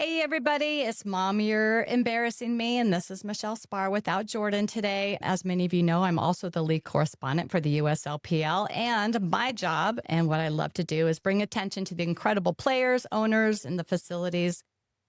Hey, everybody, it's Mom. You're embarrassing me. And this is Michele Spahr without Jordan today. As many of you know, I'm also the league correspondent for the USLPL. And my job and what I love to do is bring attention to the incredible players, owners, and the facilities,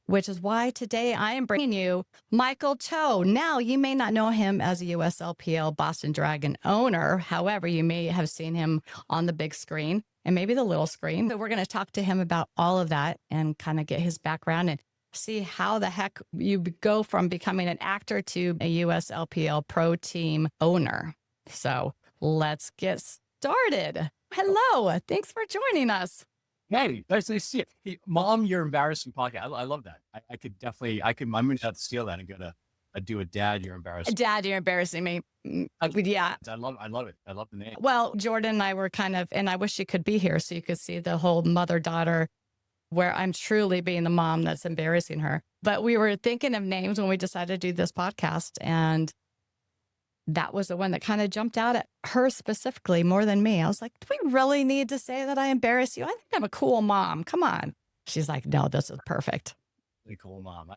which is why today I am bringing you Michael Cho. Now, you may not know him as a USLPL Boston Dragon owner. However, you may have seen him on the big screen and maybe the little screen. So we're going to talk to him about all of that and kind of get his background and see how the heck you go from becoming an actor to a USLPL pro team owner. So let's get started. Hello. Thanks for joining us. Hey, nice to see you. Hey, Mom, you're embarrassing podcast. I love that. I could definitely, I'm going to have to steal that and go to do a dad, you're embarrassing. Dad, you're embarrassing me. Yeah. I love it. I love the name. Well, Jordan and I were kind of, and I wish you could be here so you could see the whole mother-daughter where I'm truly being the mom that's embarrassing her. But we were thinking of names when we decided to do this podcast. And that was the one that kind of jumped out at her specifically more than me. I was like, do we really need to say that I embarrass you? I think I'm a cool mom. Come on. She's like, no, this is perfect. Really cool, Mom.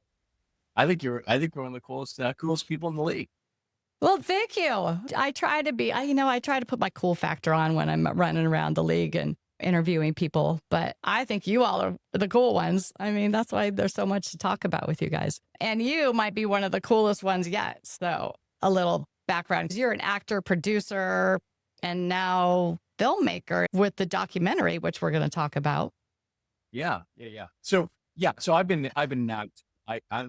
I think you're one of the coolest people in the league. Well, thank you. I try to be, I try to put my cool factor on when I'm running around the league and interviewing people, but I think you all are the cool ones. I mean, that's why there's so much to talk about with you guys. And you might be one of the coolest ones yet. So a little background. You're an actor, producer, and now filmmaker with the documentary, which we're going to talk about. Yeah. So I've been now,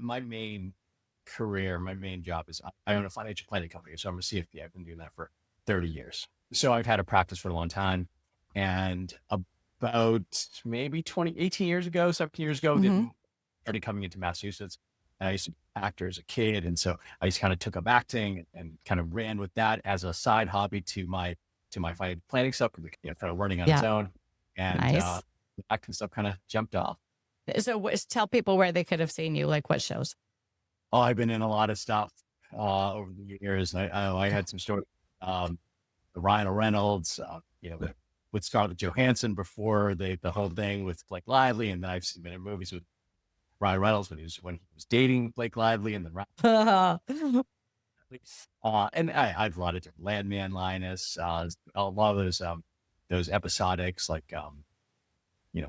my main career, my main job is I own a financial planning company. So I'm a CFP. I've been doing that for 30 years. So I've had a practice for a long time. And about maybe 18 years ago, 17 years ago, started coming into Massachusetts. And I used to be an actor as a kid. And so I just kind of took up acting and kind of ran with that as a side hobby to my financial planning stuff, kind of learning on its own. And nice. The acting stuff kind of jumped off. So tell people where they could have seen you, like what shows. Oh, I've been in a lot of stuff over the years. I had some stories, the Ryan Reynolds, with Scarlett Johansson before the whole thing with Blake Lively, and then I've been in movies with Ryan Reynolds when he was dating Blake Lively, and then and I had a lot of different Landman, Linus, a lot of those episodics like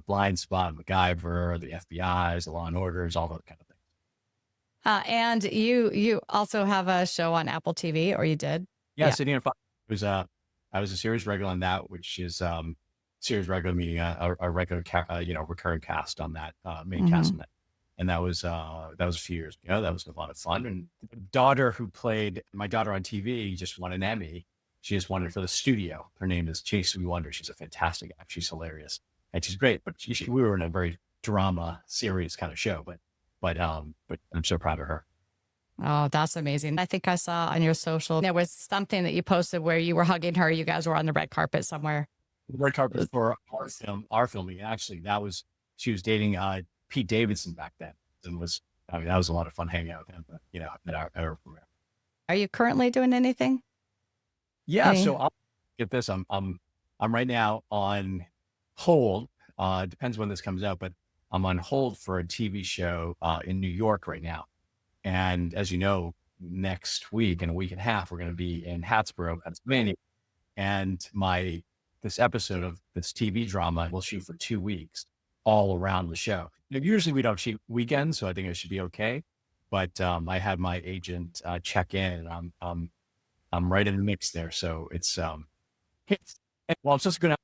Blind Spot, MacGyver, the FBI's, the Law and Orders, all those kind of things. And you also have a show on Apple TV, or you did? Yeah. Sitting in I was a series regular on that, which is series regular meaning a regular recurring cast on that main cast on that, and that was a few years ago. That was a lot of fun. And the daughter who played my daughter on TV just won an Emmy. She just won it for the studio. Her name is Chase We Wonder. She's a fantastic actor. She's hilarious and she's great. But we were in a very drama, serious kind of show. But I'm so proud of her. Oh, that's amazing. I think I saw on your social, there was something that you posted where you were hugging her. You guys were on the red carpet somewhere. The red carpet for our filming. Actually, she was dating Pete Davidson back then. And that was a lot of fun hanging out with him, at our premiere. Are you currently doing anything? Yeah. So I'll get this. I'm right now on hold. Depends when this comes out, but I'm on hold for a TV show in New York right now. And as you know, next week, in a week and a half, we're going to be in Hattiesburg, Pennsylvania. And this episode of this TV drama will shoot for 2 weeks all around the show. Now, usually we don't shoot weekends, so I think it should be okay. But I had my agent check in, and I'm right in the mix there. So it's just going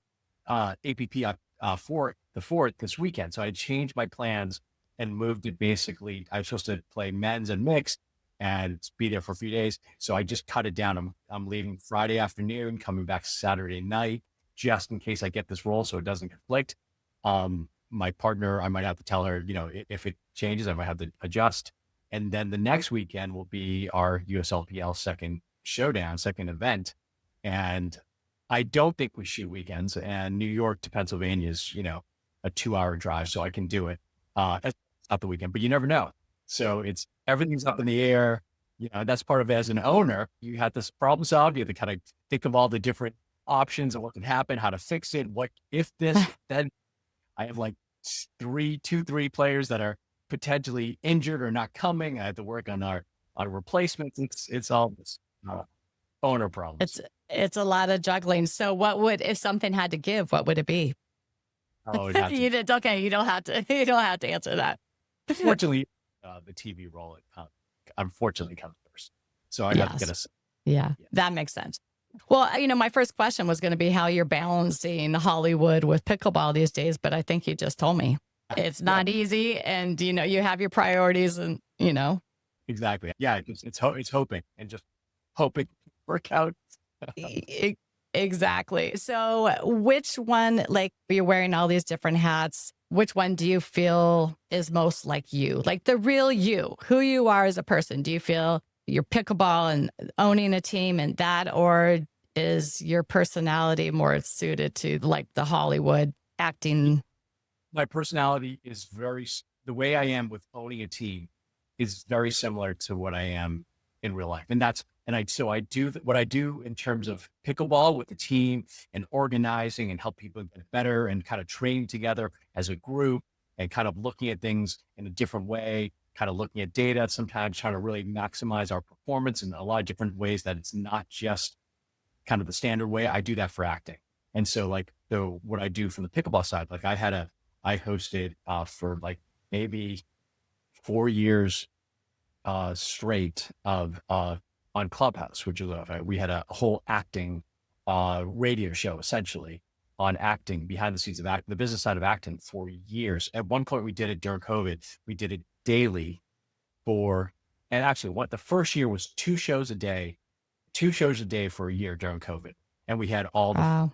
to APP for the 4th this weekend. So I changed my plans and moved it. Basically, I was supposed to play men's and mixed and be there for a few days. So I just cut it down. I'm leaving Friday afternoon, coming back Saturday night, just in case I get this role so it doesn't conflict. My partner, I might have to tell her, if it changes, I might have to adjust. And then the next weekend will be our USLPL second event. And I don't think we shoot weekends, and New York to Pennsylvania is, a 2-hour drive. So I can do it. Not the weekend, but you never know. So everything's up in the air. That's part of it as an owner. You have this problem solved. You have to kind of think of all the different options of what can happen, how to fix it. What if this, then I have like three players that are potentially injured or not coming. I have to work on our replacements. It's all this owner problems. It's a lot of juggling. So what would, if something had to give, what would it be? Oh, it had to. You did okay. You don't have to. You don't have to answer that. Fortunately, the TV role, unfortunately, comes first. So I'd have to get Yes. a. Yeah, Yes. that makes sense. Well, my first question was going to be how you're balancing Hollywood with pickleball these days, but I think you just told me it's Yeah, not easy, and you have your priorities, and exactly. Yeah, it's hoping and just hoping work out. E- e- exactly. So, which one, like you're wearing all these different hats, which one do you feel is most like you, like the real you, who you are as a person? Do you feel your pickleball and owning a team and that, or is your personality more suited to like the Hollywood acting? My personality is the way I am with owning a team is very similar to what I am in real life. So I do what I do in terms of pickleball with the team and organizing and help people get better and kind of training together as a group and kind of looking at things in a different way, kind of looking at data, sometimes trying to really maximize our performance in a lot of different ways that it's not just kind of the standard way. I do that for acting. And so what I do from the pickleball side, like I hosted for like maybe 4 years straight of on Clubhouse, which is we had a whole acting radio show essentially on acting, behind the scenes of acting, the business side of acting for years. At one point, we did it during COVID. We did it daily and actually, what the first year was 2 shows a day for a year during COVID, and we had all the Wow.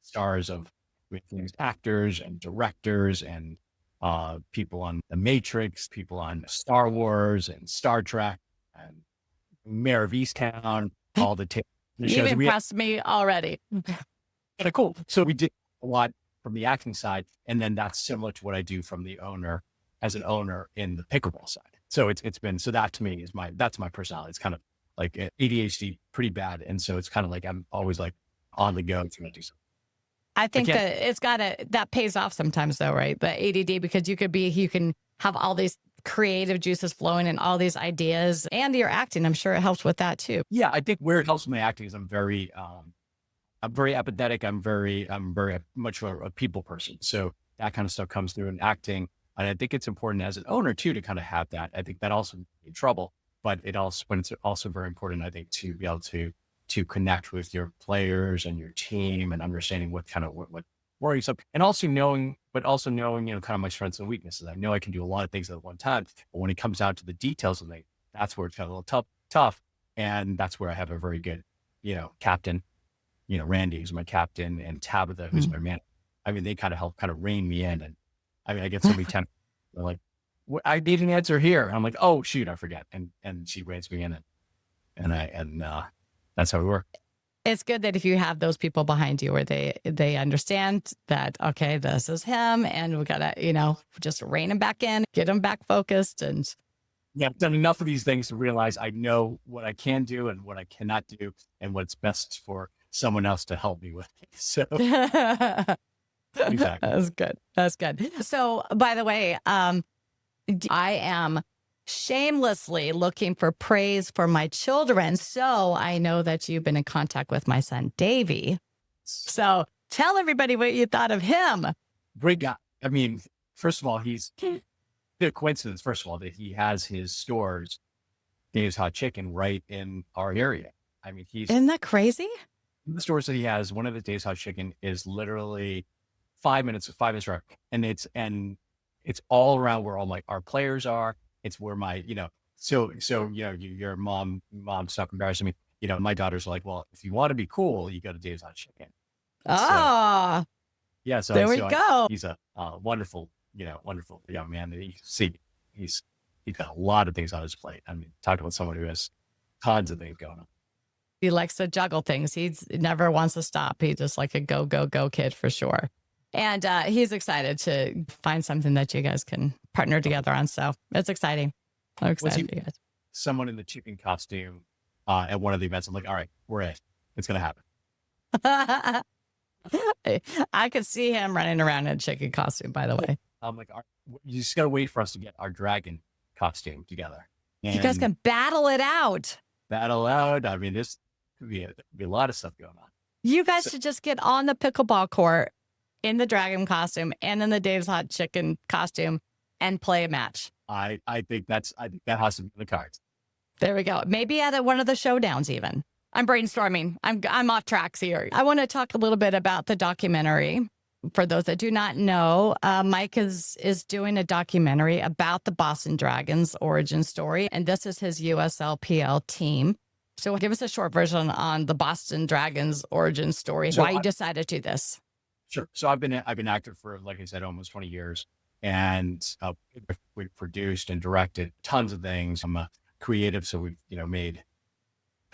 stars of with these actors and directors and people on The Matrix, people on Star Wars and Star Trek and Mayor of Easttown, all the You've shows. We had impressed me already. kind of cool. So we did a lot from the acting side, and then that's similar to what I do from the owner as an owner in the pickleball side. So it's been so that to me is that's my personality. It's kind of like ADHD, pretty bad, and so it's kind of like I'm always like on the go to do something. I I think can't. that that pays off sometimes though, right? The ADD, because you can have all these creative juices flowing and all these ideas, and you're acting. I'm sure it helps with that too. Yeah, I think where it helps with my acting is I'm very empathetic. I'm very much a people person. So that kind of stuff comes through in acting. And I think it's important as an owner too, to kind of have that. I think that also in trouble, but it's also very important, I think, to be able to connect with your players and your team and understanding what worries up, and also knowing, kind of my strengths and weaknesses. I know I can do a lot of things at one time, but when it comes down to the details of things, that's where it's kind of a little tough. And that's where I have a very good, captain, Randy, who's my captain, and Tabitha, who's my man. I mean, they kind of help rein me in. And I mean, I get so many times they're like, I need an answer here. And I'm like, oh shoot, I forget. And she reins me in, and that's how we work. It's good that if you have those people behind you where they understand that, okay, this is him, and we gotta, just rein him back in, get him back focused. And Yeah, I've done enough of these things to realize I know what I can do and what I cannot do, and what's best for someone else to help me with. So exactly. That's good. That's good. So, by the way, I am shamelessly looking for praise for my children. So I know that you've been in contact with my son, Davey. So tell everybody what you thought of him. Great guy. I mean, first of all, he's the coincidence, first of all, that he has his stores, Dave's Hot Chicken, right in our area. I mean, Isn't that crazy? the stores that he has, one of the Dave's Hot Chicken is literally 5 minutes drive. And it's all around where all our players are. It's where your mom's not embarrassing me. My daughter's like, well, if you want to be cool, you go to Dave's Hot Chicken. Oh, Yeah. So there we go. He's a wonderful, wonderful young man that he's got a lot of things on his plate. I mean, talk about someone who has tons of things going on. He likes to juggle things. He never wants to stop. He's just like a go, go, go kid for sure. And he's excited to find something that you guys can partner together on. So it's exciting. I'm excited for you guys. Someone in the chicken costume at one of the events. I'm like, all right, we're in. It's going to happen. I could see him running around in a chicken costume, by the way. I'm like, you just gotta wait for us to get our dragon costume together You guys and can battle it out. battle out. I mean, this could be a lot of stuff going on. You guys So should just get on the pickleball court in the dragon costume and in the Dave's Hot Chicken costume and play a match. I think that has to be in the cards. There we go. Maybe at one of the showdowns even. I'm brainstorming. I'm off tracks here. I want to talk a little bit about the documentary. For those that do not know, Mike is doing a documentary about the Boston Dragons origin story, and this is his USLPL team. So give us a short version on the Boston Dragons origin story, So why you decided to do this. Sure. So I've been active for, like I said, almost 20 years, and we've produced and directed tons of things. I'm a creative, so we've made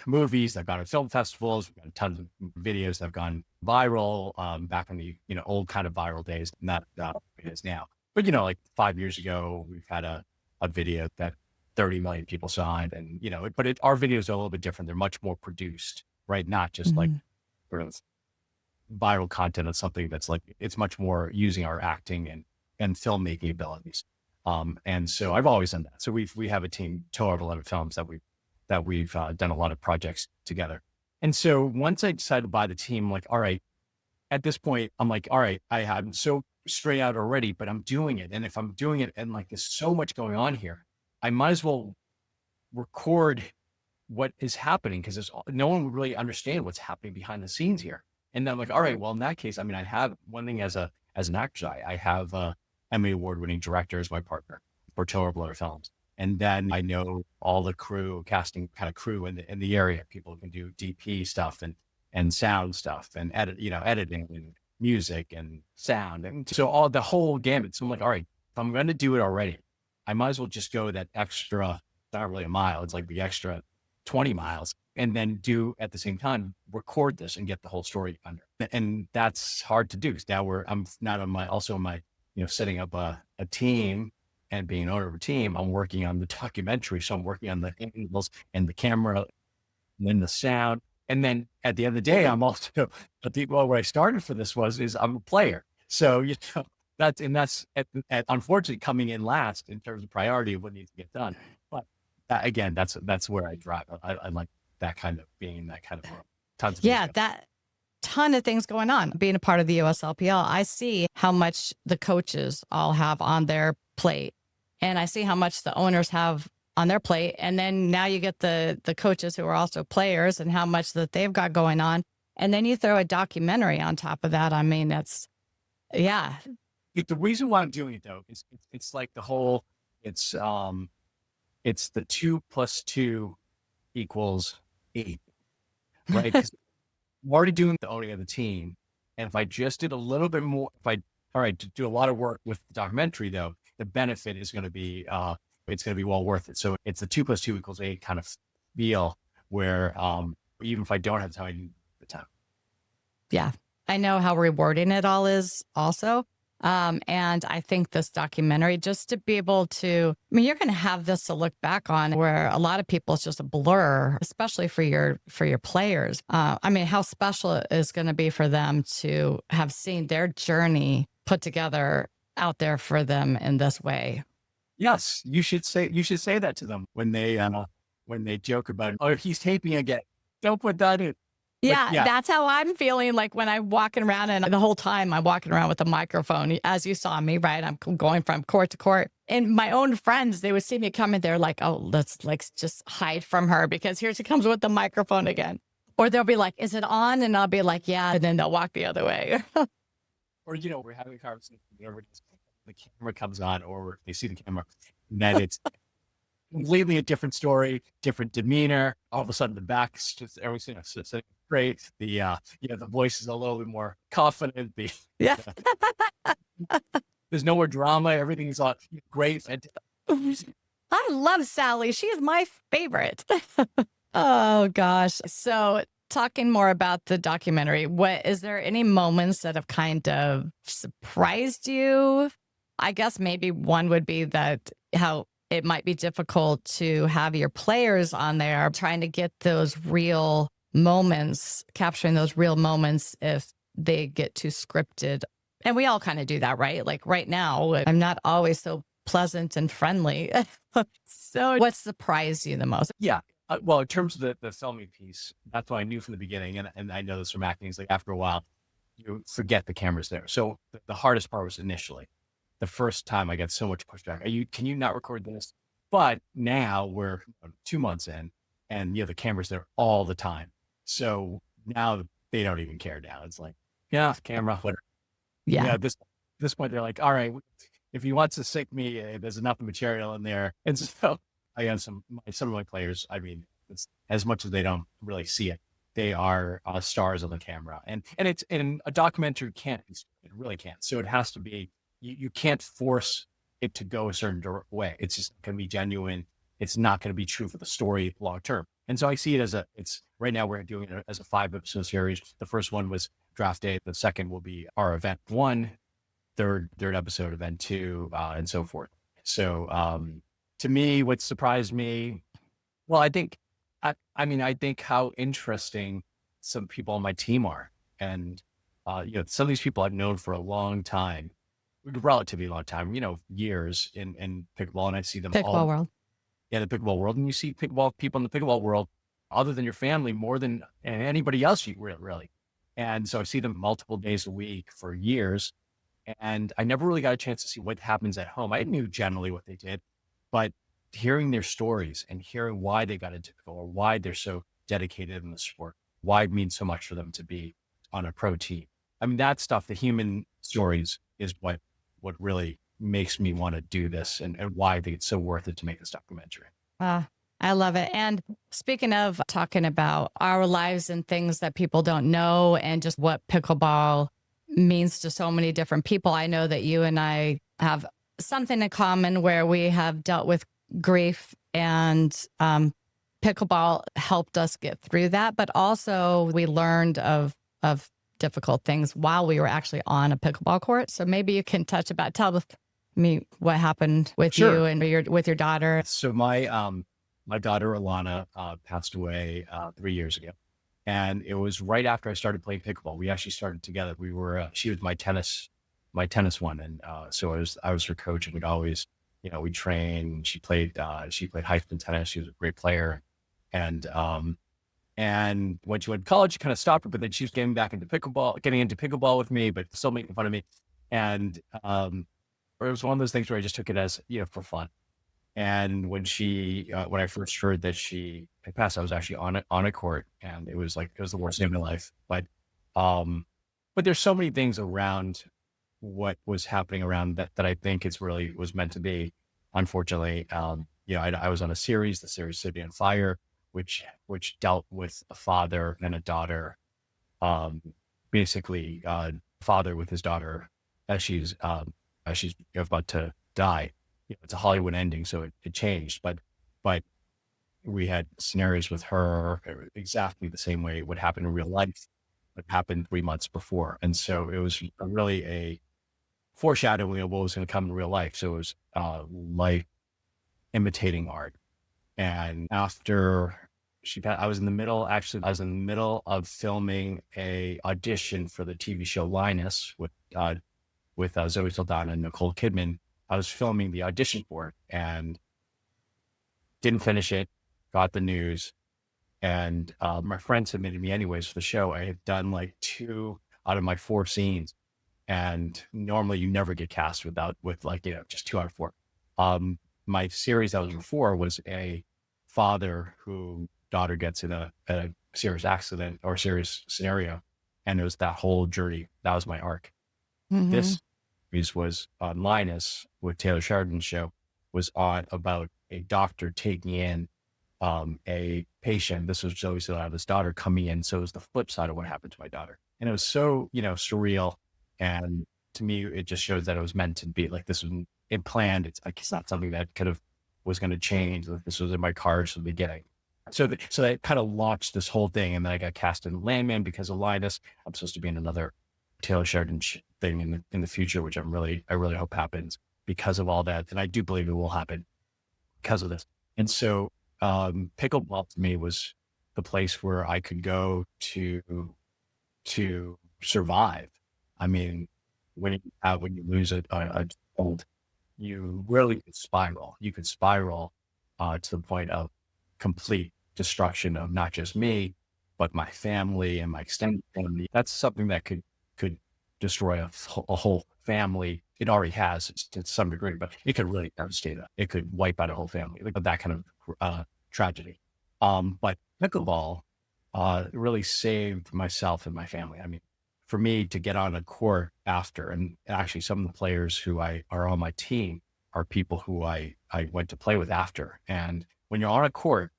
movies that have gone to film festivals. We've got tons of videos that have gone viral back in the old kind of viral days, not it is now. But like 5 years ago, we've had a video that 30 million people saw, and our videos are a little bit different. They're much more produced, right? Not just like sort of viral content of something that's like, it's much more using our acting and filmmaking abilities. And so I've always done that. So we have a team, Total 11 Films, that we've done a lot of projects together. And so once I decided to buy the team, like, all right, at this point, I'm like, all right, I'm so straight out already, but I'm doing it. And if I'm doing it and like, there's so much going on here, I might as well record what is happening, because no one would really understand what's happening behind the scenes here. And then I'm like, all right, well, in that case, I mean, I have one thing as an actor, I have Emmy Award-winning director as my partner for Total Films. And then I know all the crew, casting kind of crew in the area. People can do DP stuff and sound stuff and editing and music and sound. And so all the whole gamut. So I'm like, all right, if I'm going to do it already, I might as well just go that extra, not really a mile, it's like the extra 20 miles, and then do at the same time, record this and get the whole story under. And that's hard to do, because now I'm not on my setting up a team and being an owner of a team. I'm working on the documentary. So I'm working on the angles and the camera and then the sound. And then at the end of the day, I'm also, where I started for this is I'm a player. So, that's unfortunately coming in last in terms of priority of what needs to get done. But again, that's where I drive. I like that kind of being in that kind of world. Tons of that ton of things going on. Being a part of the USLPL, I see how much the coaches all have on their plate, and I see how much the owners have on their plate. And then now you get the coaches who are also players and how much that they've got going on. And then you throw a documentary on top of that. I mean, yeah. The reason why I'm doing it though is it's like the whole, it's the 2 + 2 = 8, right? 'Cause I'm already doing the owning of the team. And if I just did a little bit more, to do a lot of work with the documentary though, the benefit is going to be, it's going to be well worth it. So it's the 2 + 2 = 8 kind of feel where, even if I don't have time, I need the time. Yeah. I know how rewarding it all is also. And I think this documentary, just to be able to, I mean, you're going to have this to look back on, where a lot of people, it's just a blur, especially for your players. I mean, how special it is going to be for them to have seen their journey put together out there for them in this way. Yes. You should say that to them when they joke about, oh, he's taping again. Don't put that in. Yeah, that's how I'm feeling like when I'm walking around, and the whole time I'm walking around with a microphone, as you saw me, right? I'm going from court to court. And my own friends, they would see me coming, they're like, oh, let's just hide from her, because here she comes with the microphone again. Or they'll be like, is it on? And I'll be like, yeah. And then they'll walk the other way. Or, we're having a conversation, the camera comes on, or they see the camera, and then it's completely a different story, different demeanor. All of a sudden, the back's just everything sitting great. The the voice is a little bit more confident. Yeah. There's no more drama. Everything's all great. I love Sally. She is my favorite. Oh gosh. So talking more about the documentary, is there any moments that have kind of surprised you? I guess maybe one would be that how it might be difficult to have your players on there trying to get those real moments, capturing those real moments if they get too scripted. And we all kind of do that, right? Like right now, I'm not always so pleasant and friendly. So, what surprised you the most? Yeah. Well, in terms of the filming piece, that's what I knew from the beginning. And I know this from acting is like after a while, you forget the camera's there. So the hardest part was initially the first time I got so much pushback. Can you not record this? But now we're 2 months in and the camera's there all the time. So now they don't even care now. It's like, yeah, camera, whatever. Yeah. This point, they're like, all right, if he wants to sync me, there's enough material in there. And so I have some of my players, I mean, it's, as much as they don't really see it, they are stars on the camera. And a documentary can't be, it really can't. So it has to be, you can't force it to go a certain way. It's just going to be genuine. It's not going to be true for the story long term. And so I see it as it's right now we're doing it as a 5-episode series. The first one was draft day. The second will be our event one, third episode, event two, and so forth. So to me, what surprised me, well, I mean, I think how interesting some people on my team are. And, some of these people I've known for a long time, relatively long time, years in pickleball. And I see them Pickleball all world. in the pickleball world. And you see pickleball people in the pickleball world, other than your family, more than anybody else you really. And so I see them multiple days a week for years. And I never really got a chance to see what happens at home. I knew generally what they did, but hearing their stories and hearing why they got into pickleball or why they're so dedicated in the sport, why it means so much for them to be on a pro team. I mean, that stuff, the human stories is what really makes me want to do this and why I think it's so worth it to make this documentary. I love it. And speaking of talking about our lives and things that people don't know and just what pickleball means to so many different people, I know that you and I have something in common where we have dealt with grief, and pickleball helped us get through that. But also we learned of difficult things while we were actually on a pickleball court. So maybe you can tell me what happened with Sure. you and with your daughter. So my daughter Alana passed away 3 years ago, and it was right after I started playing pickleball. We actually started together. We were she was my tennis one, and so I was her coach, and we'd always we train. She played Heisman tennis. She was a great player, and when she went to college, she kind of stopped her, but then she was getting into pickleball with me, but still making fun of me, and it was one of those things where I just took it as for fun. And when I first heard that she had passed, I was actually on a court, and it was the worst day of my life. But there's so many things around what was happening around that I think it's really was meant to be. Unfortunately, I was on the series City on Fire, which dealt with a father and a daughter, basically father with his daughter as she's about to die. It's a Hollywood ending, so it changed, but we had scenarios with her exactly the same way it would happen in real life, but happened 3 months before. And so it was really a foreshadowing of what was going to come in real life. So it was life imitating art. And after I was in the middle of filming a audition for the TV show Linus with Zoe Saldana and Nicole Kidman. I was filming the audition for it and didn't finish it, got the news, and my friend submitted me anyways for the show. I had done like 2 out of my 4 scenes, and normally you never get cast with just 2 out of 4. My series that was before was a father who daughter gets in a serious accident or serious scenario, and it was that whole journey. That was my arc. Mm-hmm. This was on Linus with Taylor Sheridan's show, was on about a doctor taking in a patient. This was Zoe Saldana's daughter coming in. So it was the flip side of what happened to my daughter. And it was so, surreal. And to me, it just shows that it was meant to be like this was planned. It's like, it's not something that was going to change. Like this was in my cards from the beginning. So that kind of launched this whole thing. And then I got cast in Landman because of Linus. I'm supposed to be in another Taylor Sheridan thing in the future, which I really hope happens because of all that. And I do believe it will happen because of this. And so pickleball to me was the place where I could go to survive. I mean, when you lose a child, you really could spiral. You could spiral to the point of complete destruction of not just me, but my family and my extended family. That's something that could destroy a whole family. It already has to some degree, but it could really devastate it. It could wipe out a whole family, like that kind of tragedy. But pickleball really saved myself and my family. I mean, for me to get on a court after, and actually some of the players who are on my team are people who I went to play with after. And when you're on a court,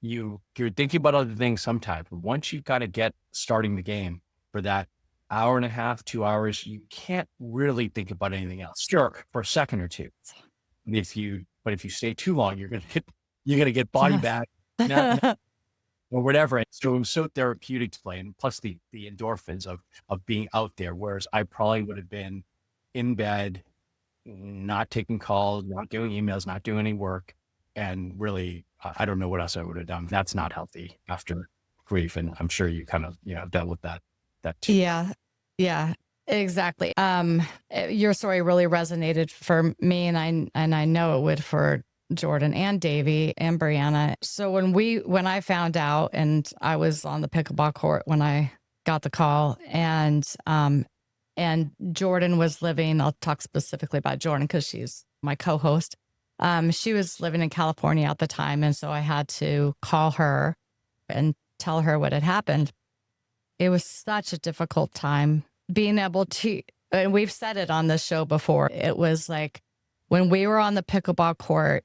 you're thinking about other things sometimes. But once you kind of get starting the game for that hour and a half, 2 hours, you can't really think about anything else. Sure, for a second or two. But if you stay too long, you're gonna get body back, not, or whatever. And so it was so therapeutic to play, and plus the endorphins of being out there. Whereas I probably would have been in bed, not taking calls, not doing emails, not doing any work, and really, I don't know what else I would have done. That's not healthy after grief, and I'm sure you kind of dealt with that too. Yeah. Yeah, exactly. Your story really resonated for me, and I know it would for Jordan and Davey and Brianna. So when I found out, and I was on the pickleball court when I got the call, and Jordan was living, I'll talk specifically about Jordan because she's my co-host. She was living in California at the time. And so I had to call her and tell her what had happened. It was such a difficult time being able to, and we've said it on this show before. It was like when we were on the pickleball court,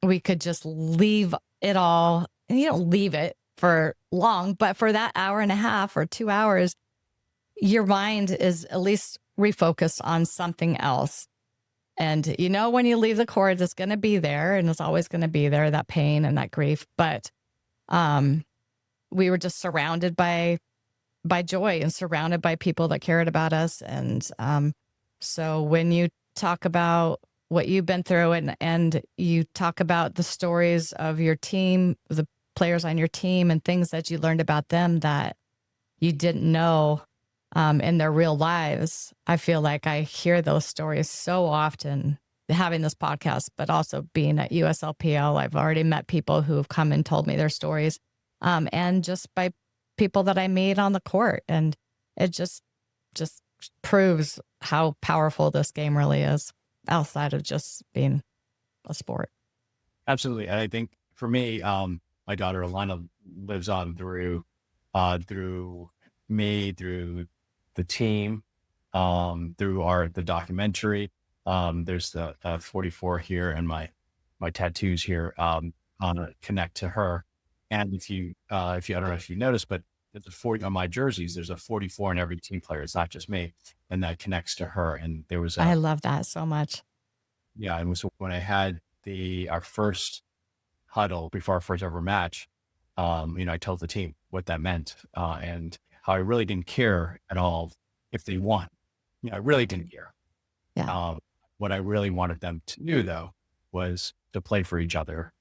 we could just leave it all. And you don't leave it for long, but for that hour and a half or 2 hours, your mind is at least refocused on something else. And when you leave the court, it's going to be there, and it's always going to be there, that pain and that grief. But we were just surrounded by joy and surrounded by people that cared about us. And so when you talk about what you've been through, and you talk about the stories of your team, the players on your team, and things that you learned about them that you didn't know in their real lives, I feel like I hear those stories so often having this podcast, but also being at USLPL. I've already met people who have come and told me their stories, and just by people that I made on the court. And it just proves how powerful this game really is outside of just being a sport. Absolutely. And I think for me, my daughter Alana lives on through me, through the team, through the documentary. There's the 44 here, and my tattoos here connect to her. And if I don't know if you noticed, but there's a 40 on my jerseys. There's a 44 in every team player. It's not just me, and that connects to her. And there was I love that so much. Yeah, and so when I had our first huddle before our first ever match, I told the team what that meant, and how I really didn't care at all if they won. I really didn't care. Yeah. What I really wanted them to do, though, was to play for each other,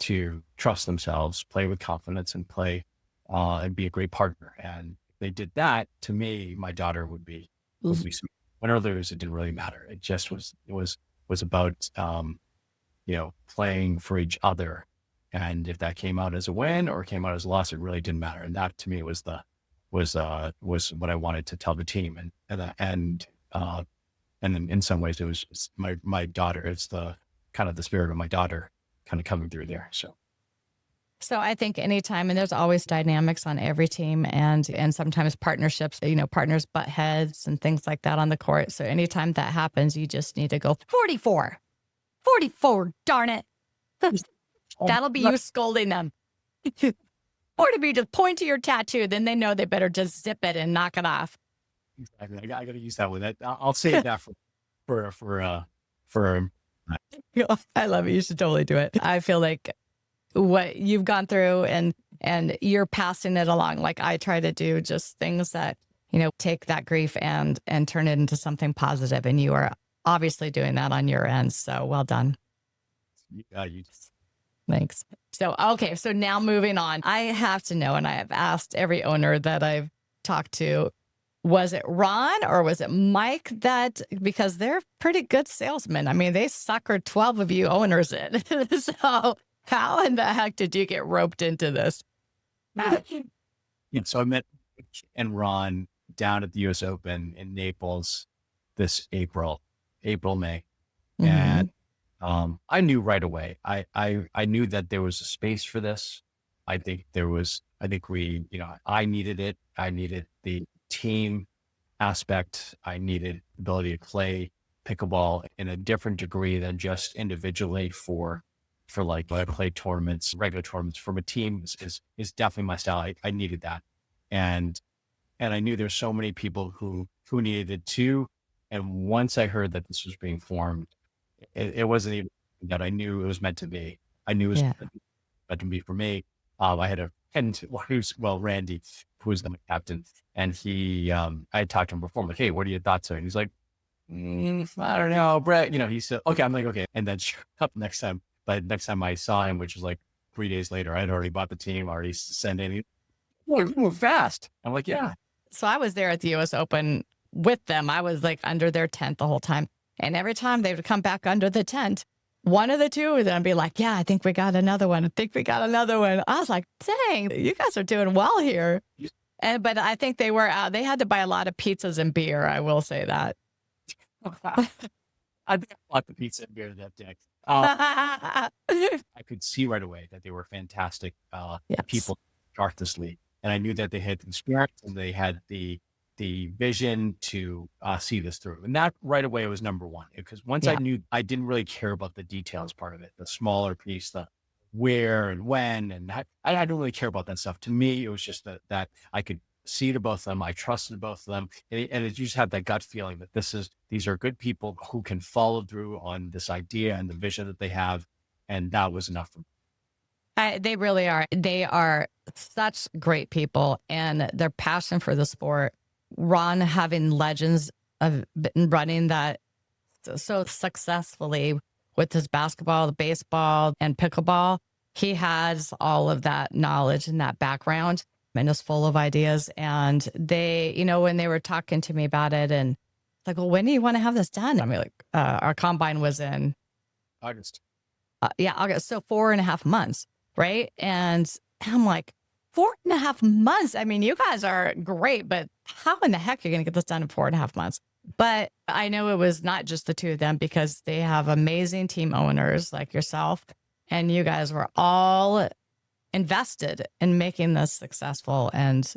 to trust themselves, play with confidence, and play and be a great partner. And if they did that, to me, my daughter would be sweet. Win or lose, it didn't really matter. It just was about playing for each other. And if that came out as a win or came out as a loss, it really didn't matter. And that to me was what I wanted to tell the team. And then in some ways it was my daughter. It's the kind of the spirit of my daughter kind of coming through there. So I think anytime, and there's always dynamics on every team, and sometimes partnerships, partners butt heads and things like that on the court. So anytime that happens, you just need to go 44, darn it. That'll be you scolding them. Or to be just point to your tattoo, then they know they better just zip it and knock it off. Exactly. I got to use that one. I'll save that for I love it. You should totally do it. I feel like what you've gone through, and you're passing it along. Like I try to do just things that, take that grief and turn it into something positive. And you are obviously doing that on your end. So well done. Thanks. So, okay. So now moving on, I have to know, and I have asked every owner that I've talked to, Was it Ron or was it Mike that, because they're pretty good salesmen. I mean, they suckered 12 of you owners in. So how in the heck did you get roped into this? Yeah, so I met Mike and Ron down at the US Open in Naples this May. Hmm. And I knew right away. I knew that there was a space for this. I think we, I needed it. I needed the team aspect. I needed the ability to play pickleball in a different degree than just individually for like when I play tournaments, regular tournaments from a team is definitely my style. I needed that. And and I knew there's so many people who needed it too. And once I heard that this was being formed, it wasn't even that I knew it was meant to be. I knew it was Yeah. meant to be for me. I had a friend Randy, who was the captain, and I had talked to him before. I'm like, hey, what are your thoughts? And he's like, I don't know, Brett. He said, okay. I'm like, okay. And then sure up next time, but next time I saw him, which was like 3 days later, I'd already bought the team, already sent in. Oh, you move fast. I'm like, yeah. So I was there at the US Open with them. I was like under their tent the whole time. And every time they would come back under the tent, one of the two would then be like, yeah, I think we got another one. I think we got another one. I was like, dang, you guys are doing well here. But I think they were out. They had to buy a lot of pizzas and beer. I will say that. I think I bought the pizza and beer that day. I could see right away that they were fantastic Yes. people to start this league. And I knew that they had the experience and they had the vision to see this through. And that right away was number one. Because once I Yeah. knew, I didn't really care about the details part of it, the smaller piece, the where and when. And I didn't really care about that stuff. To me, it was just that I could see to both of them. I trusted both of them. And you just have that gut feeling that these are good people who can follow through on this idea and the vision that they have. And that was enough for me. They really are. They are such great people and their passion for the sport. Ron having legends of running that so successfully with his basketball, baseball, and pickleball. He has all of that knowledge and that background and is full of ideas. And they, when they were talking to me about it, and it's like, well, when do you want to have this done? I mean, like, our combine was in August. yeah, August. So 4.5 months, right? And I'm like, 4.5 months. I mean, you guys are great, but how in the heck are you going to get this done in 4.5 months? But I know it was not just the two of them because they have amazing team owners like yourself. And you guys were all invested in making this successful. And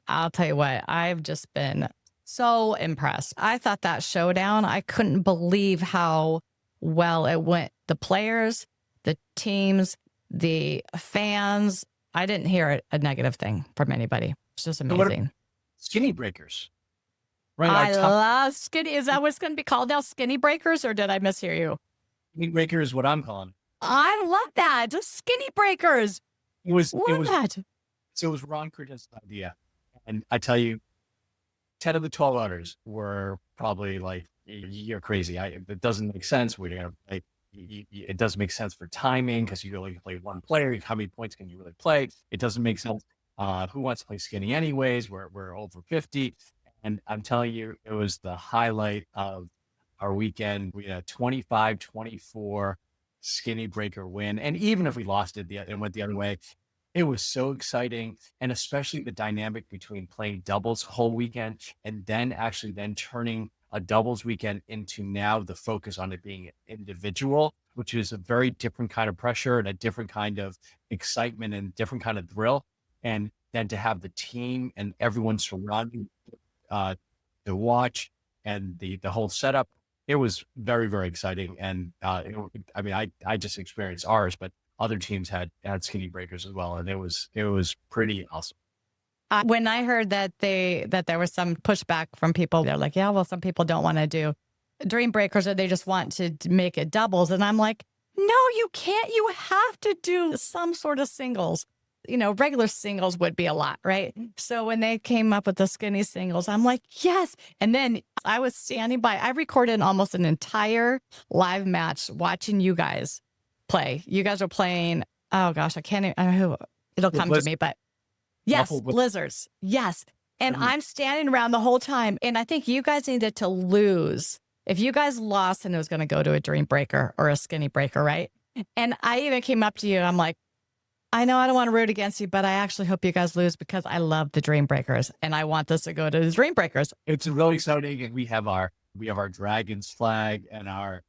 I'll tell you what, I've just been so impressed. I thought that showdown, I couldn't believe how well it went. The players, the teams, the fans. I didn't hear a negative thing from anybody. It's just So what about amazing. skinny breakers? Right. Our I top love skinny. Is that what's going to be called now? Skinny breakers, or did I mishear you? skinny breaker is what I'm calling. I love that. Just skinny breakers. It Love was that. so it was Ron Curtis's idea. And I tell you, 10 of the 12 others were probably like, you're crazy. It doesn't make sense. We're going to play. It doesn't make sense for timing because you only play one player. How many points can you really play? It doesn't make sense. Who wants to play skinny anyways? We're over 50. And I'm telling you, it was the highlight of our weekend. We had a 25-24 skinny breaker win. And even if we lost it and went the other way, it was so exciting. And especially the dynamic between playing doubles whole weekend and then actually then turning a doubles weekend into now the focus on it being individual, which is a very different kind of pressure and a different kind of excitement and different kind of thrill. And then to have the team and everyone surrounding to watch and the whole setup, it was very, very exciting. And I mean, I just experienced ours, but other teams had skinny breakers as well, and it was pretty awesome. When I heard that there was some pushback from people, they're like, yeah, well, some people don't want to do dream breakers or they just want to make it doubles. And I'm like, no, you can't. You have to do some sort of singles. Regular singles would be a lot, right? So when they came up with the skinny singles, I'm like, yes. And then I was standing by. I recorded almost an entire live match watching you guys play. You guys are playing. Oh gosh, I can't even. It'll come to me, but yes, Waffle with blizzards. Yes. And I'm standing around the whole time. And I think you guys needed to lose. If you guys lost, and it was going to go to a dream breaker or a skinny breaker, right? And I even came up to you. I'm like, I know I don't want to root against you, but I actually hope you guys lose because I love the dream breakers and I want this to go to the dream breakers. It's really exciting. And we have our Dragons flag and our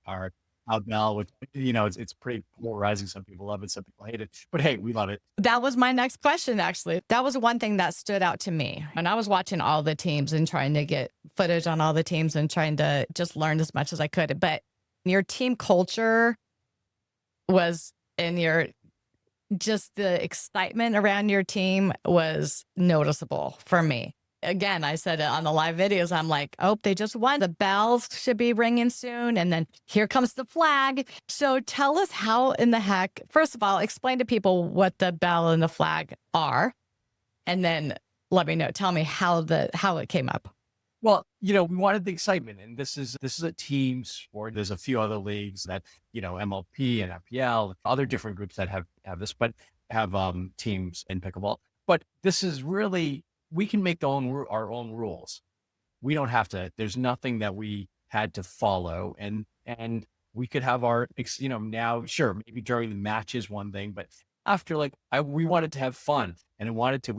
cowbell, which, it's pretty polarizing. Some people love it, some people hate it, but hey, we love it. That was my next question, actually. That was one thing that stood out to me. And I was watching all the teams and trying to get footage on all the teams and trying to just learn as much as I could. But your team culture was just the excitement around your team was noticeable for me. Again, I said it on the live videos. I'm like, oh, they just won. The bells should be ringing soon. And then here comes the flag. So tell us how in the heck, first of all, explain to people what the bell and the flag are. And then tell me how it came up. Well, we wanted the excitement, and this is a team sport. There's a few other leagues that, MLP and FPL, other different groups that have this, but have teams in pickleball. But this is really, we can make our own rules. We don't have to. There's nothing that we had to follow, and we could have our, now, sure, maybe during the match is one thing, but after, we wanted to have fun, and we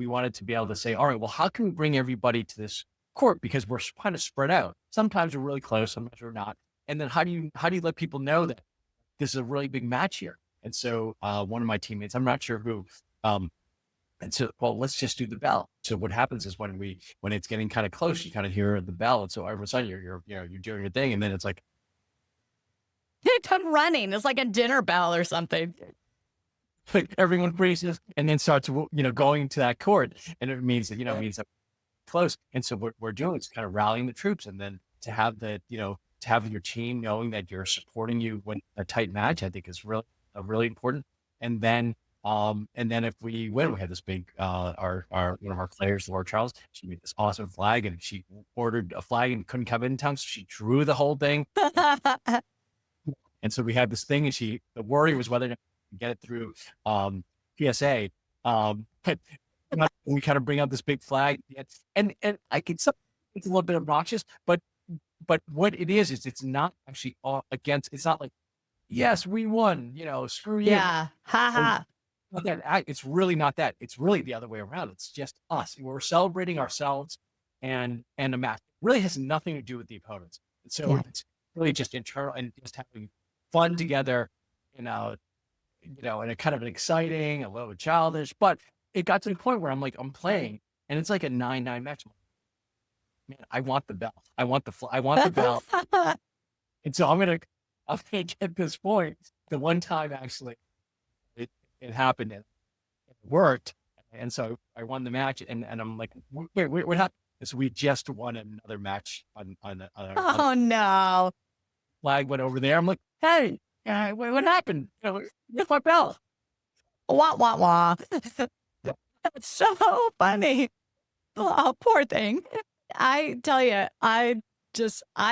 wanted to be able to say, all right, well, how can we bring everybody to this court, because we're kind of spread out. Sometimes we're really close, sometimes we're not. And then how do you let people know that this is a really big match here? And so one of my teammates, I'm not sure who, and so, well, let's just do the bell. So what happens is when it's getting kind of close, you kind of hear the bell, and so all of a sudden you're doing your thing, and then it's like they come running. It's like a dinner bell or something. Like everyone freezes and then starts going to that court, and it means that close. And so what we're doing is kind of rallying the troops, and then to have to have your team knowing that you're supporting you when a tight match, I think is really important. And then if we win, we had this big our one of our players, Laura Charles, she made this awesome flag, and she ordered a flag and couldn't come in time, so she drew the whole thing. And so we had this thing, and the worry was whether to get it through PSA. But we kind of bring out this big flag, and I can, it's a little bit obnoxious, but what it is it's not actually against. It's not like, yes, we won, screw you. Yeah, haha. It's really not that. It's really the other way around. It's just us. We're celebrating ourselves and a match. It really has nothing to do with the opponents. So it's really just internal and just having fun together, in a kind of an exciting, a little childish, but it got to the point where I'm playing, and it's like a 9-9 match. Man, I want the bell. I want the bell. And so I'm gonna get this point. The one time actually, it happened and it worked, and so I won the match. And I'm like, wait, what happened? So we just won another match on Oh no! Flag went over there. I'm like, hey, what happened? Where's my bell? Wah wah wah. That's so funny. Oh, poor thing. I tell you, I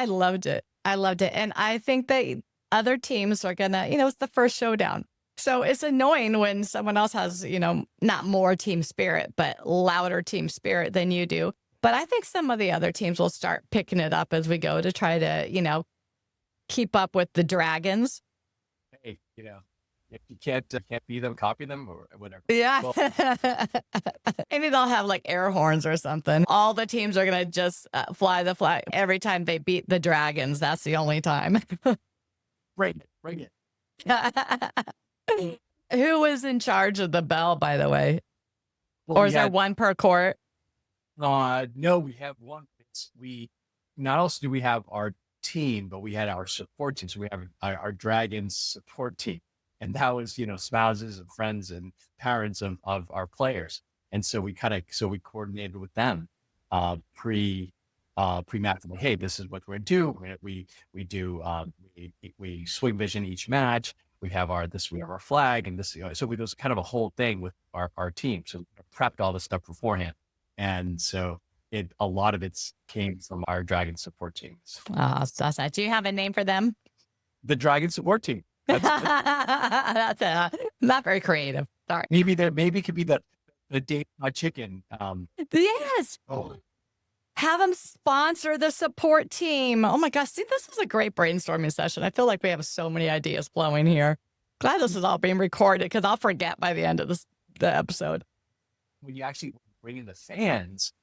loved it. I loved it. And I think that other teams are going to, it's the first showdown. So it's annoying when someone else has, not more team spirit, but louder team spirit than you do. But I think some of the other teams will start picking it up as we go to try to, keep up with the Dragons. Hey, if you can't be them, copy them or whatever. Yeah. Well, Maybe they'll have like air horns or something. All the teams are going to just fly the flag every time they beat the Dragons. That's the only time. Bring it. Who was in charge of the bell, by the way? Well, or is there one per court? No, we have one. Not only do we have our team, but we had our support team. So we have our Dragons support team. And that was, spouses and friends and parents of our players. And so we coordinated with them pre-match. Like, hey, this is what we're going to do. We swing vision each match. We have our flag, and this. So we was kind of a whole thing with our team. So we prepped all this stuff beforehand, and so a lot of it came from our Dragon support teams. Oh, that's nice. Do you have a name for them? The Dragon support team. That's not very creative. Sorry. Maybe it could be the Date My Chicken. Yes. Oh, Have them sponsor the support team. Oh my gosh. See, this is a great brainstorming session. I feel like we have so many ideas flowing here. Glad this is all being recorded because I'll forget by the end of the episode. When you actually bring in the fans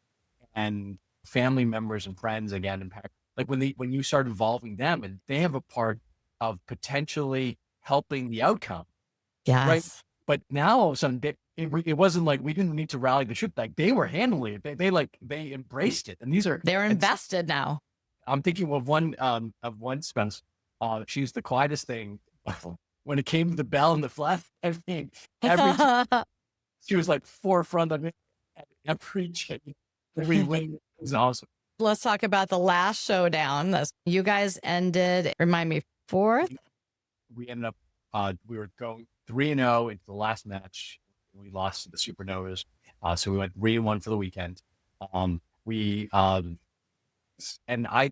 and family members and friends again, and like when you start involving them and they have a part of potentially helping the outcome, right? Yes. But now all of a sudden, it wasn't like we didn't need to rally the troop. Like they were handling it. They embraced it. And They're invested now. I'm thinking of one Spence. She's the quietest thing when it came to the bell and the flag. Everything, she was like forefront of it. Every change, every win was awesome. Let's talk about the last showdown. You guys ended, remind me, fourth? We ended up, we were going 3-0 into the last match. We lost to the Supernovas. So we went 3-1 for the weekend. And I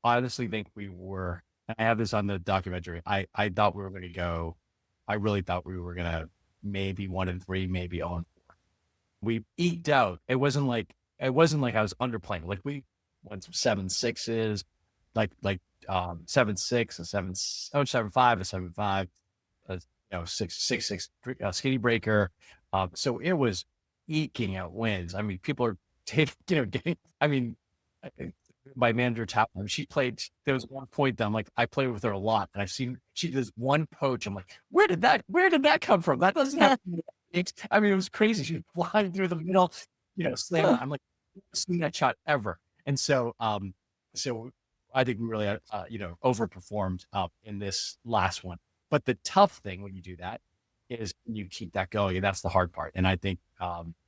honestly think we were, and I have this on the documentary. I thought we were going to go, I really thought we were going to maybe 1-3, maybe 0-4. We eked out. It wasn't like I was underplaying. Like we went some 7-6s, like 7-6, a 7-5, a 7-5, 6-6 skinny breaker. So it was eking out wins. I mean, people are getting. I mean, my manager Tapping, she played. There was one point that I'm like, I played with her a lot, and I've seen she does one poach. I'm like, where did that come from? That doesn't have. I mean, it was crazy. She was flying through the middle, slam. I'm like, I've seen that shot ever. And so I think we really, overperformed in this last one. But the tough thing when you do that is you keep that going, and that's the hard part. And I think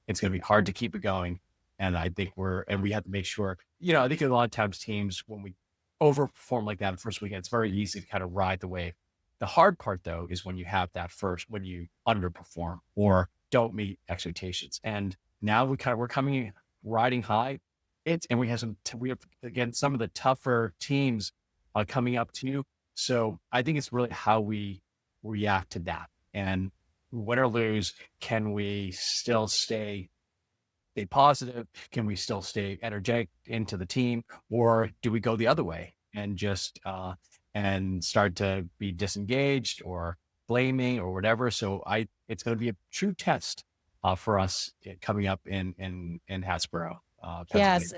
it's going to be hard to keep it going. And I think we have to make sure, I think a lot of times teams, when we overperform like that the first weekend, it's very easy to kind of ride the wave. The hard part, though, is when you have that when you underperform or don't meet expectations. And now we're coming riding high. And we have again, some of the tougher teams coming up too. So I think it's really how we react to that. And win or lose, can we still stay positive? Can we still stay energetic into the team? Or do we go the other way and just and start to be disengaged or blaming or whatever? So it's going to be a true test for us coming up in Hatboro. Yes,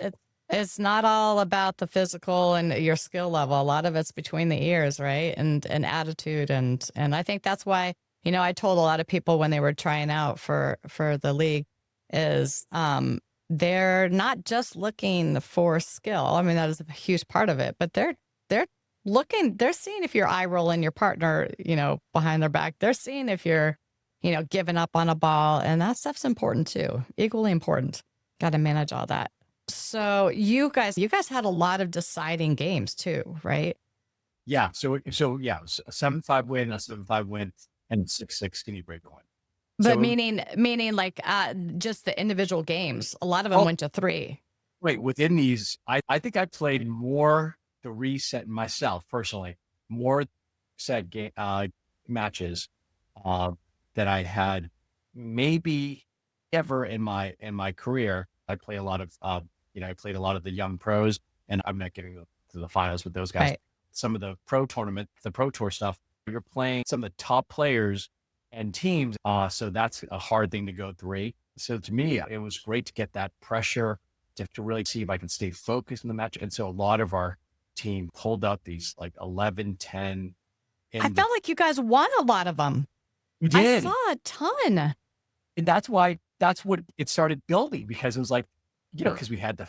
it's not all about the physical and your skill level. A lot of it's between the ears, right? And attitude. And I think that's why, I told a lot of people when they were trying out for the league is they're not just looking for skill. I mean, that is a huge part of it, but they're seeing if you're eye rolling your partner, behind their back. They're seeing if you're, giving up on a ball, and that stuff's important too. Equally important. Got to manage all that. So you guys had a lot of deciding games too, right? Yeah. So yeah, a 7-5 win, a 7-5 win, and 6-6 skinny breaker win. But so, meaning like just the individual games. A lot of them went to 3. Wait, within these, I think I played more the reset myself personally, more set matches that I had maybe ever in my career. I play a lot of I played a lot of the young pros, and I'm not getting to the finals with those guys. Right. Some of the pro tournament, the pro tour stuff, you're playing some of the top players and teams. So that's a hard thing to go through. So to me, it was great to get that pressure to really see if I can stay focused in the match. And so a lot of our team pulled out these like 11-10. I felt like you guys won a lot of them. We did. I saw a ton. And that's what it started building, because it was like, because we had the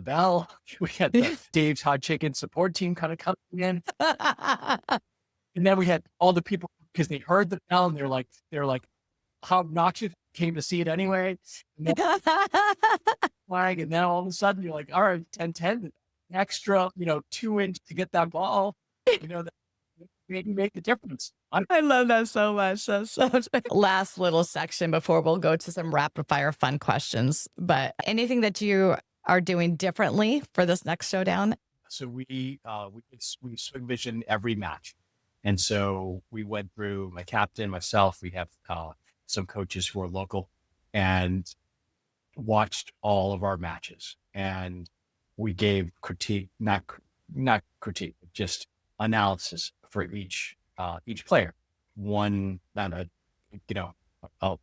bell, we had the Dave's Hot Chicken support team kind of coming in. And then we had all the people, because they heard the bell and they're like, how obnoxious, came to see it anyway. And then all of a sudden you're like, all right, 10-10, extra, 2 inch to get that ball, that make the difference. I love that so much. Last little section before we'll go to some rapid fire fun questions. But anything that you are doing differently for this next showdown? So we swing vision every match. And so we went through, my captain, myself, we have some coaches who are local, and watched all of our matches. And we gave critique, not critique, just analysis for each player. One, not a, you know,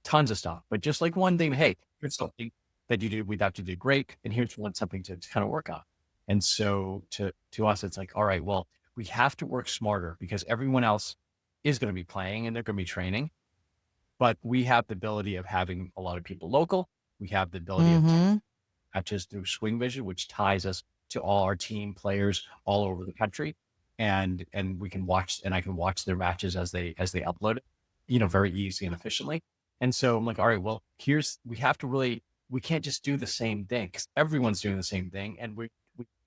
tons of stuff, but just like one thing. Hey, here's something that you did, we thought you did great, and here's something to kind of work on. And so to us, it's like, all right, well, we have to work smarter because everyone else is going to be playing and they're going to be training, but we have the ability of having a lot of people local. We have the ability of Mm-hmm. matches through Swing Vision, which ties us to all our team players all over the country, and we can watch, and I can watch their matches as they upload it, very easy and efficiently. And so I'm like, all right, well, we can't just do the same thing because everyone's doing the same thing, and we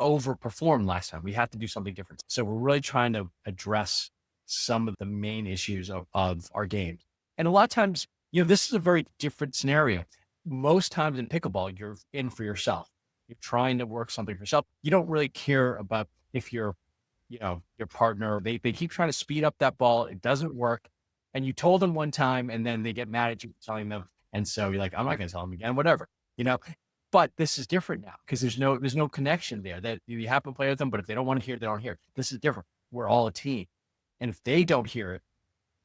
overperformed last time. We have to do something different. So we're really trying to address some of the main issues of our games. And a lot of times, this is a very different scenario. Most times in pickleball, you're in for yourself. You're trying to work something for yourself. You don't really care about if your partner, they keep trying to speed up that ball. It doesn't work. And you told them one time and then they get mad at you for telling them. And so you're like, I'm not going to tell them again, whatever, but this is different now because there's no connection there that you have to play with them. But if they don't want to hear it, they don't hear it. This is different. We're all a team. And if they don't hear it,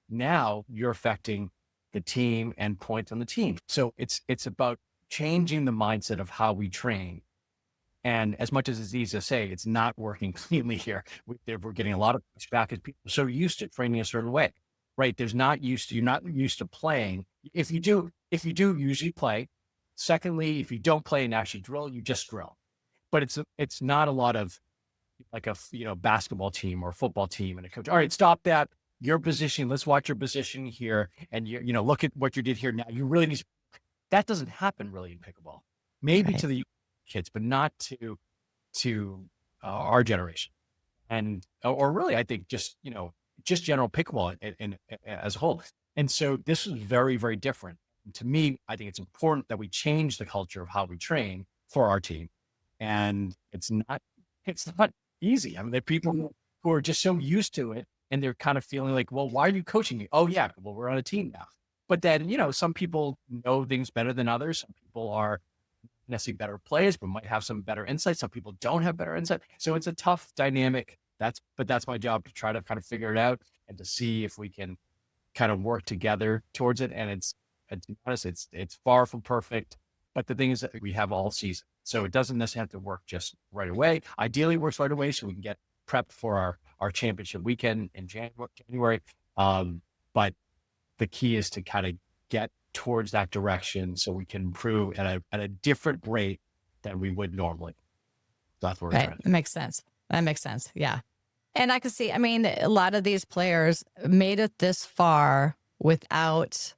now you're affecting the team and points on the team. So it's about changing the mindset of how we train. And as much as it's easy to say, it's not working cleanly here. We're getting a lot of pushback because people are so used to training a certain way, right? You're not used to playing. If you do usually play. Secondly, if you don't play and actually drill, you just drill. But it's not a lot of like a basketball team or a football team and a coach. All right, stop that. Your position. Let's watch your position here, and look at what you did here now. You really need to, that doesn't happen really in pickleball. Maybe Right. to the kids, but not to our generation, and or really, I think just general pickleball and as a whole. And so this is very, very different. And to me, I think it's important that we change the culture of how we train for our team, and it's not easy. I mean, there are people who are just so used to it, and they're kind of feeling like, well, why are you coaching me? Oh yeah, well, we're on a team now. But then, some people know things better than others. Some people are necessarily better players, but might have some better insight. Some people don't have better insight. So it's a tough dynamic. That's my job, to try to kind of figure it out and to see if we can kind of work together towards it. And to be honest, it's far from perfect. But the thing is that we have all season. So it doesn't necessarily have to work just right away. Ideally, it works right away so we can get prepped for our championship weekend in January. But the key is to kind of get towards that direction so we can improve at a different rate than we would normally. That's what we're Right. trying to It makes sense. That makes sense. Yeah. And I can see, I mean, a lot of these players made it this far without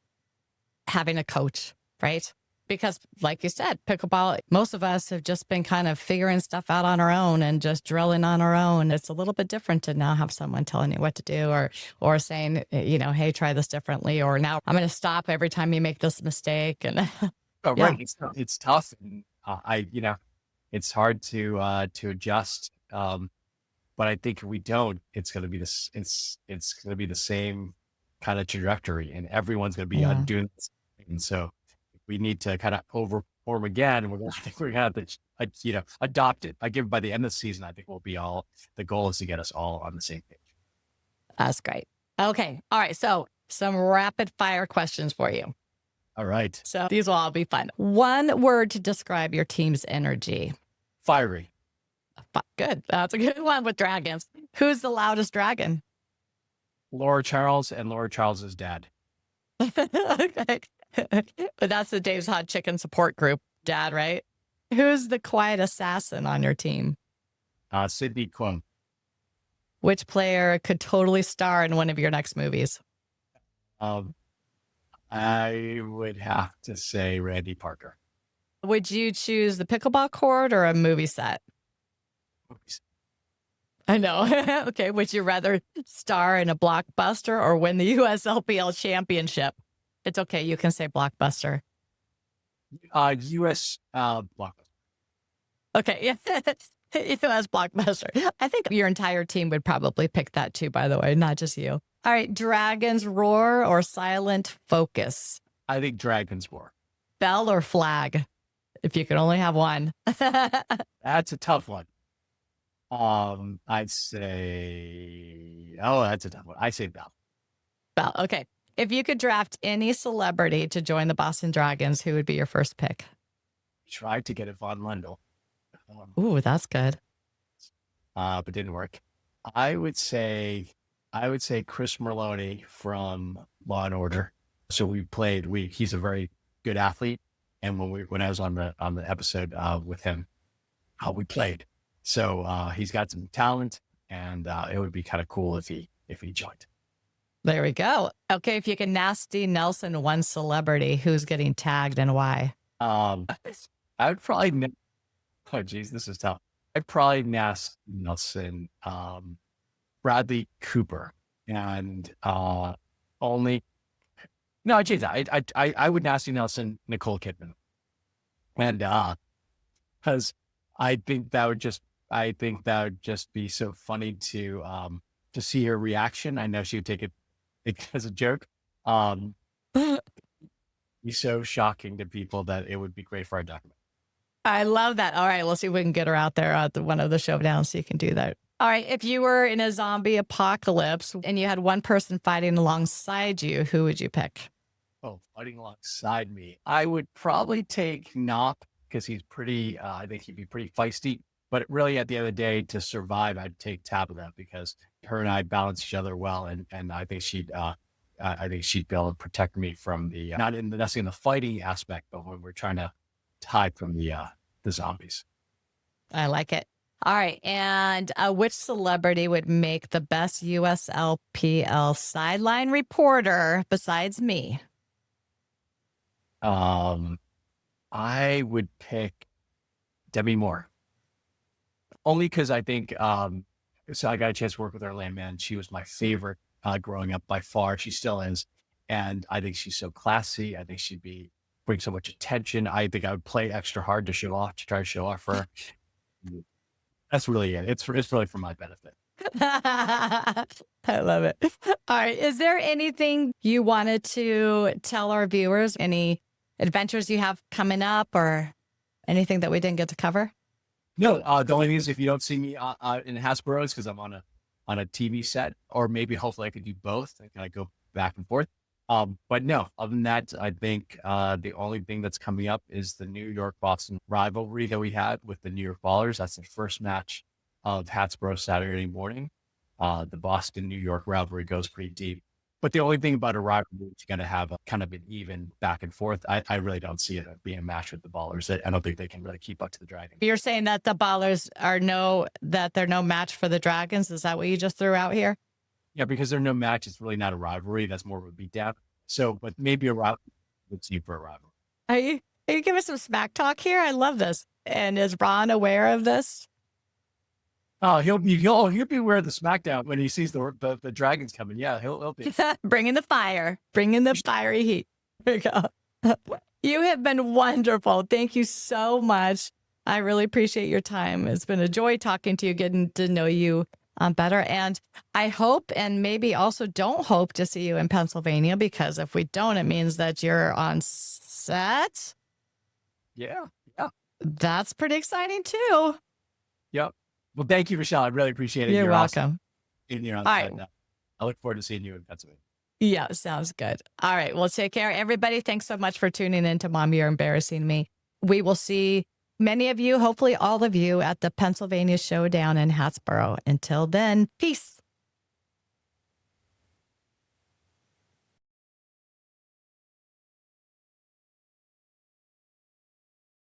having a coach, right? Because like you said, pickleball, most of us have just been kind of figuring stuff out on our own and just drilling on our own. It's a little bit different to now have someone telling you what to do or saying, hey, try this differently, or now I'm going to stop every time you make this mistake. And Oh, yeah, right. It's tough. And it's hard to adjust. But I think if we don't, it's going to be it's going to be the same kind of trajectory, and everyone's going to be yeah, doing this. And so we need to kind of overperform again. And I think we're going to have to, adopt it. I give by the end of the season, I think the goal is to get us all on the same page. that's great. Okay. All right. So some rapid fire questions for you. All right. So these will all be fun. One word to describe your team's energy. Fiery. Good. That's a good one with dragons. Who's the loudest dragon? Laura Charles and Laura Charles's dad. Okay. But that's the Dave's Hot Chicken support group, dad, right? Who's the quiet assassin on your team? Sydney Kwon. Which player could totally star in one of your next movies? I would have to say Randy Parker. Would you choose the pickleball court or a movie set? I know. Okay. Would you rather star in a blockbuster or win the USLPL championship? It's okay. You can say blockbuster. US blockbuster. Okay. Yeah. US blockbuster. I think your entire team would probably pick that too, by the way, not just you. All right. Dragon's roar or silent focus? I think Dragon's War. Bell or flag? if you could only have one. That's a tough one. I'd say, oh, that's a tough one. I say Bell. Well, okay. If you could draft any celebrity to join the Boston Dragons, who would be your first pick? Tried to get it Von Lendl, Ooh, that's good. but didn't work. I would say Chris Merloni from Law and Order. So he's a very good athlete. And when I was on the episode with him, we played. So he's got some talent, and it would be kind of cool if he joined. There we go. Okay, if you can nasty Nelson one celebrity, who's getting tagged and why? I would probably. Oh, geez, this is tough. I'd probably nasty Nelson, Bradley Cooper, and only. No, geez, I would nasty Nelson Nicole Kidman, and because I think that would just be so funny to see her reaction. I know she would take it as a joke. Be so shocking to people that it would be great for our document. I love that. All right, we'll see if we can get her out there at one of the showdowns so you can do that. All right, if you were in a zombie apocalypse and you had one person fighting alongside you, who would you pick? Oh, fighting alongside me, I would probably take Knop because he's pretty. I think he'd be pretty feisty. But really, at the end of the day, to survive, I'd take Tabitha because her and I balance each other well, and I think she'd be able to protect me from the not necessarily in the fighting aspect, but when we're trying to hide from the zombies. I like it. All right, and which celebrity would make the best USLPL sideline reporter besides me? I would pick Demi Moore. Only because I think, so I got a chance to work with her landman. She was my favorite growing up by far. She still is. And I think she's so classy. I think she'd bring so much attention. I think I would play extra hard to try to show off her. That's really it. It's really for my benefit. I love it. All right. Is there anything you wanted to tell our viewers? Any adventures you have coming up or anything that we didn't get to cover? No, the only thing is if you don't see me in Hasbro, it's because I'm on a TV set, or maybe hopefully I could do both. I kind of go back and forth. But no, other than that, I think the only thing that's coming up is the New York-Boston rivalry that we had with the New York Ballers. That's the first match of Hasbro Saturday morning. The Boston-New York rivalry goes pretty deep. But the only thing about a rivalry is you got to have a kind of an even back and forth. I really don't see it being a match with the Ballers. I don't think they can really keep up to the Dragons. You're saying that the Ballers they're no match for the Dragons? Is that what you just threw out here? Yeah, because they're no match. It's really not a rivalry. That's more of a beatdown. So, but maybe a rivalry would see for a rivalry. Are you giving some smack talk here? I love this. And is Ron aware of this? Oh, he'll be aware of the SmackDown when he sees the Dragons coming. Yeah, he'll be bringing the fire, bringing the fiery heat. There you go. You have been wonderful. Thank you so much. I really appreciate your time. It's been a joy talking to you, getting to know you better. And I hope, and maybe also don't hope to see you in Pennsylvania, because if we don't, it means that you're on set. Yeah. That's pretty exciting too. Yep. Well, thank you, Michelle. I really appreciate it. You're welcome. Awesome. All right. I look forward to seeing you in Pennsylvania. Yeah, sounds good. All right. Well, take care, everybody. Thanks so much for tuning in to Mom, You're Embarrassing Me. We will see many of you, hopefully all of you, at the Pennsylvania Showdown in Hatboro. Until then, peace.